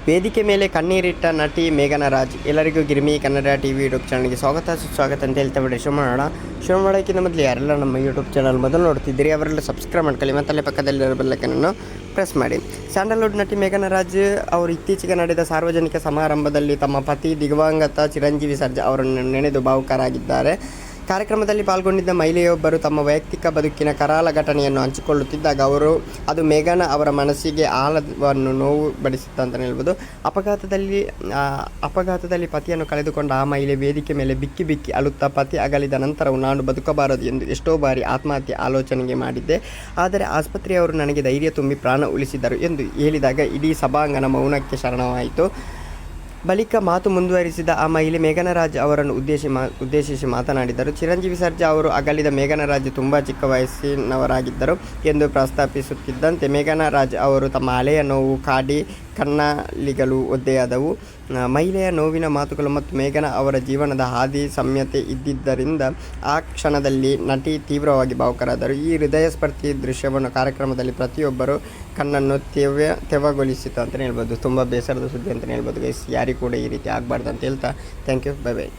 ವೇದಿಕೆ ಮೇಲೆ ಕಣ್ಣೀರಿಟ್ಟ ನಟಿ ಮೇಘನಾ ರಾಜ್. ಎಲ್ಲರಿಗೂ ಗಿರ್ಮಿ ಕನ್ನಡ ಟಿವಿ ಯೂಟ್ಯೂಬ್ ಚಾನಲ್ಗೆ ಸ್ವಾಗತ ಅಂತ ಹೇಳ್ತಾ ಬಿಡಿ. ಶುರು ಮಾಡೋಕ್ಕಿಂತ ಮೊದಲು ಯಾರೆಲ್ಲ ನಮ್ಮ ಯೂಟ್ಯೂಬ್ ಚಾನಲ್ ಮೊದಲು ನೋಡ್ತಿದ್ದೀರಿ ಅವರೆಲ್ಲ ಸಬ್ಸ್ಕ್ರೈಬ್ ಮಾಡ್ಕೊಳ್ಳಿ ಮತ್ತು ಅಲ್ಲೇ ಪಕ್ಕದಲ್ಲಿರೋ ಬೆಲ್ಲೈಕನನ್ನು ಪ್ರೆಸ್ ಮಾಡಿ. ಸ್ಯಾಂಡಲ್ವುಡ್ ನಟಿ ಮೇಘನಾ ರಾಜ್ ಅವರು ಇತ್ತೀಚೆಗೆ ನಡೆದ ಸಾರ್ವಜನಿಕ ಸಮಾರಂಭದಲ್ಲಿ ತಮ್ಮ ಪತಿ ದಿವಂಗತ ಚಿರಂಜೀವಿ ಸರ್ಜಾ ಅವರನ್ನು ನೆನೆದು ಭಾವುಕರಾಗಿದ್ದಾರೆ. ಕಾರ್ಯಕ್ರಮದಲ್ಲಿ ಪಾಲ್ಗೊಂಡಿದ್ದ ಮಹಿಳೆಯೊಬ್ಬರು ತಮ್ಮ ವೈಯಕ್ತಿಕ ಬದುಕಿನ ಕರಾಳ ಘಟನೆಯನ್ನು ಹಂಚಿಕೊಳ್ಳುತ್ತಿದ್ದಾಗ ಅದು ಮೇಘನಾ ಅವರ ಮನಸ್ಸಿಗೆ ಆಳವನ್ನು ನೋವು ಬಡಿಸಿತ್ತು ಹೇಳ್ಬೋದು. ಅಪಘಾತದಲ್ಲಿ ಪತಿಯನ್ನು ಕಳೆದುಕೊಂಡ ಆ ಮಹಿಳೆ ವೇದಿಕೆ ಮೇಲೆ ಬಿಕ್ಕಿ ಅಳುತ್ತಾ, ಪತಿ ಅಗಲಿದ ನಂತರವೂ ನಾನು ಬದುಕಬಾರದು ಎಂದು ಎಷ್ಟೋ ಬಾರಿ ಆತ್ಮಹತ್ಯೆ ಆಲೋಚನೆಗೆ ಮಾಡಿದ್ದೆ, ಆದರೆ ಆಸ್ಪತ್ರೆಯವರು ನನಗೆ ಧೈರ್ಯ ತುಂಬಿ ಪ್ರಾಣ ಉಳಿಸಿದರು ಎಂದು ಹೇಳಿದಾಗ ಇಡೀ ಸಭಾಂಗಣ ಮೌನಕ್ಕೆ ಶರಣವಾಯಿತು. ಬಳಿಕ ಮಾತು ಮುಂದುವರಿಸಿದ ಆ ಮಹಿಳೆ ಮೇಘನಾ ರಾಜ್ ಅವರನ್ನು ಉದ್ದೇಶಿಸಿ ಮಾತನಾಡಿದರು. ಚಿರಂಜೀವಿ ಸರ್ಜಾ ಅವರು ಅಗಲಿದ ಮೇಘನಾ ರಾಜ್ ತುಂಬ ಚಿಕ್ಕ ವಯಸ್ಸಿನವರಾಗಿದ್ದರು ಎಂದು ಪ್ರಸ್ತಾಪಿಸುತ್ತಿದ್ದಂತೆ ಮೇಘನಾ ರಾಜ್ ಅವರು ತಮ್ಮ ಹಳೆಯ ನೋವು ಕಾಡಿ ಕಣ್ಣಾಲಿಗಳು ಒದ್ದೆಯಾದವು. ಮಹಿಳೆಯ ನೋವಿನ ಮಾತುಗಳು ಮತ್ತು ಮೇಘನಾ ಅವರ ಜೀವನದ ಹಾದಿ ಸಾಮ್ಯತೆ ಇದ್ದಿದ್ದರಿಂದ ಆ ಕ್ಷಣದಲ್ಲಿ ನಟಿ ತೀವ್ರವಾಗಿ ಭಾವುಕರಾದರು. ಈ ಹೃದಯಸ್ಪರ್ಶಿ ದೃಶ್ಯವನ್ನು ಕಾರ್ಯಕ್ರಮದಲ್ಲಿ ಪ್ರತಿಯೊಬ್ಬರು ಕಣ್ಣನ್ನು ತೆವಗೊಳಿಸಿತು ಅಂತಲೇ ಹೇಳ್ಬೋದು. ತುಂಬ ಬೇಸರದ ಸುದ್ದಿ ಅಂತಲೇ ಹೇಳ್ಬೋದು ಗೈಸ್. ಯಾರಿಗೂ ಕೂಡ ಈ ರೀತಿ ಆಗಬಾರ್ದು ಅಂತ ಹೇಳ್ತಾ ಥ್ಯಾಂಕ್ ಯು, ಬೈ ಬೈ.